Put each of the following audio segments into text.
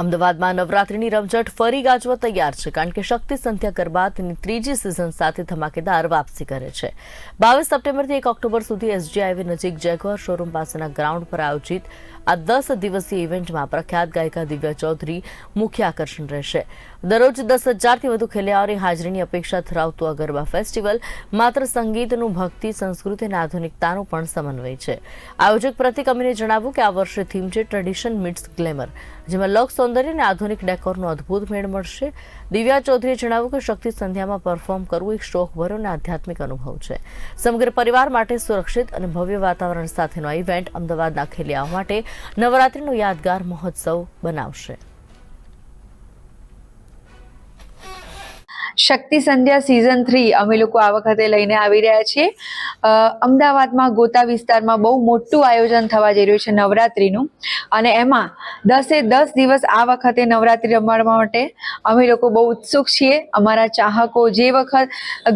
અમદાવાદમાં નવરાત્રીની રમઝટ ફરી ગાજવા તૈયાર છે, કારણ કે શક્તિ સંધ્યા ગરબા તેની ત્રીજી સિઝન સાથે ધમાકેદાર વાપસી કરે છે। 22 સપ્ટેમ્બરથી 1 ઓક્ટોબર સુધી એસજી હાઈવે નજીક જેગુઆર શોરૂમ પાસેના ગ્રાઉન્ડ પર આયોજિત આ 10 દિવસીય ઇવેન્ટમાં પ્રખ્યાત ગાયિકા દિવ્યા ચૌધરી મુખ્ય આકર્ષણ રહેશે। દરરોજ 10,000થી વધુ ખેલૈયાઓની હાજરીની અપેક્ષા ધરાવતું આ ગરબા ફેસ્ટિવલ માત્ર સંગીતનું ભક્તિ, સંસ્કૃતિ અને આધુનિકતાનું પણ સમન્વય છે। આયોજક પ્રતિક અમીને જણાવ્યું કે આ વર્ષે થીમ છે ટ્રેડિશન મીટ્સ ગ્લેમર, જેમાં લોક સૌંદર્ય અને આધુનિક ડેકોરનો અદ્ભુત મેળ મળશે। દિવ્યા ચૌધરીએ જણાવ્યું કે શક્તિ સંધ્યામાં પરફોર્મ કરવું એક શોખભર્યો અને આધ્યાત્મિક અનુભવ છે। સમગ્ર પરિવાર માટે સુરક્ષિત અને ભવ્ય વાતાવરણ સાથેનો આ ઇવેન્ટ અમદાવાદના ખેલૈયાઓ માટે નવરાત્રીનો યાદગાર મહોત્સવ બનાવશે। શક્તિ સંધ્યા સિઝન 3 અમે લોકો આ વખતે લઈને આવી રહ્યા છીએ। અમદાવાદમાં ગોતા વિસ્તારમાં બહુ મોટું આયોજન થવા જઈ રહ્યું છે નવરાત્રીનું, અને એમાં 10 દિવસ આ વખતે નવરાત્રી રમવા માટે અમે લોકો બહુ ઉત્સુક છીએ। અમારા ચાહકો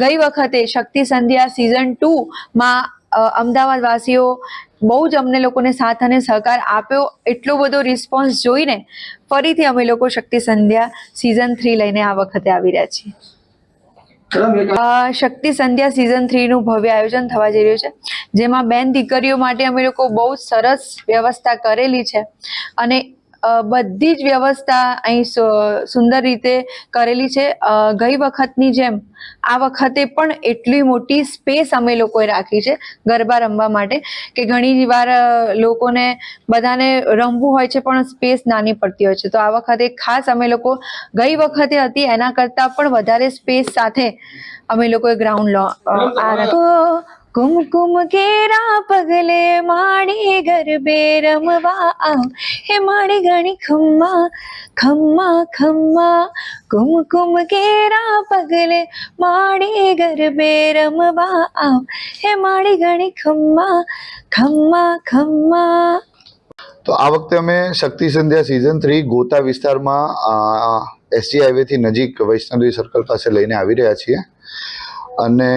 ગઈ વખતે શક્તિ સંધ્યા સિઝન 2માં અમદાવાદ વાસીઓ બહુ જ અમને લોકોને સાથ અને સહકાર આપ્યો, એટલો બધો રિસ્પોન્સ જોઈને ફરીથી અમે લોકો શક્તિ સંધ્યા સિઝન 3 લઈને આ વખતે આવી રહ્યા છીએ। શક્તિ સંધ્યા સિઝન 3 નું ભવ્ય આયોજન થવા જઈ રહ્યું છે, જેમાં બેન દીકરીઓ માટે અમે લોકો બહુ સરસ વ્યવસ્થા કરેલી છે, અને બધી જ વ્યવસ્થા અહીં સુંદર રીતે કરેલી છે। ગઈ વખતની જેમ આ વખતે પણ એટલી મોટી સ્પેસ અમે લોકોએ રાખી છે ગરબા રમવા માટે, કે ઘણી વાર લોકોને બધાને રમવું હોય છે પણ સ્પેસ નાની પડતી હોય છે। તો આ વખતે ખાસ અમે લોકો ગઈ વખતે હતી એના કરતાં પણ વધારે સ્પેસ સાથે અમે લોકોએ ગ્રાઉન્ડ કુમકુમ કેરા પગલે માડી ગરબે રમવા આવ, હે માડી ગણી ખમ્મા ખમ્મા ખમ્મા, કુમકુમ કેરા પગલે માડી ગરબે રમવા આવ, હે માડી ગણી ખમ્મા ખમ્મા ખમ્મા। તો આ વખતે અમે શક્તિ સંધ્યા સિઝન 3 ગોતા વિસ્તારમાં એસજી હાઈવેથી નજીક વૈષ્ણોદેવી સર્કલ પાસે લઈને આવી રહ્યા છીએ, અને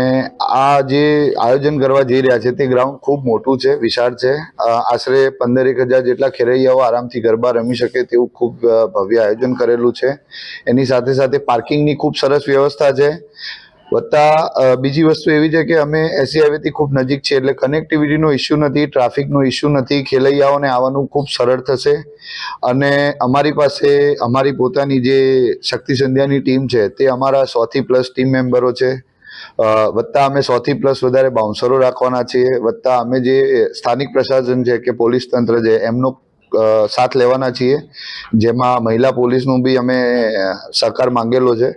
આ જે આયોજન કરવા જઈ રહ્યા છે તે ગ્રાઉન્ડ ખૂબ મોટું છે, વિશાળ છે। આશરે 15,000 જેટલા ખેલૈયાઓ આરામથી ગરબા રમી શકે તેવું ખૂબ ભવ્ય આયોજન કરેલું છે। એની સાથે સાથે પાર્કિંગની ખૂબ સરસ વ્યવસ્થા છે। વત્તા બીજી વસ્તુ એવી છે કે અમે એસજી હાઈવેથી ખૂબ નજીક છે, એટલે કનેક્ટિવિટીનો ઇસ્યુ નથી, ટ્રાફિકનો ઇસ્યુ નથી, ખેલૈયાઓને આવવાનું ખૂબ સરળ થશે। અને અમારી પાસે અમારી પોતાની જે શક્તિ સંધ્યાની ટીમ છે તે અમારા 100થી પ્લસ ટીમ મેમ્બરો છે, વત્તા અમે 100થી પ્લસ વધારે બાઉન્સરો રાખવાના છીએ, વત્તા અમે જે સ્થાનિક પ્રશાસન છે કે પોલીસ તંત્ર છે એમનો સાથ લેવાના છીએ, જેમાં મહિલા પોલીસનું બી અમે સહકાર માંગેલો છે,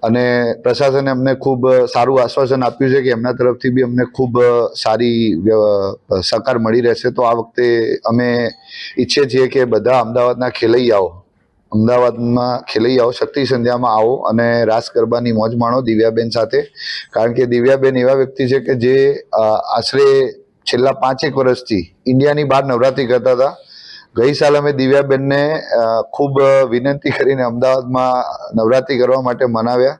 અને પ્રશાસને અમને ખૂબ સારું આશ્વાસન આપ્યું છે કે એમના તરફથી બી અમને ખૂબ સારી સહકાર મળી રહેશે। તો આ વખતે અમે ઈચ્છીએ છીએ કે બધા અમદાવાદમાં ખેલૈયાઓ શક્તિ સંધ્યામાં આવો અને રાસ ગરબાની મોજ માણો દિવ્યાબેન સાથે, કારણ કે દિવ્યાબેન એવા વ્યક્તિ છે કે જે આશરે છેલ્લા 5 વર્ષથી ઇન્ડિયાની બહાર નવરાત્રી કરતા હતા। ગઈ સાલ અમે દિવ્યાબેનને ખૂબ વિનંતી કરીને અમદાવાદમાં નવરાત્રી કરવા માટે મનાવ્યા,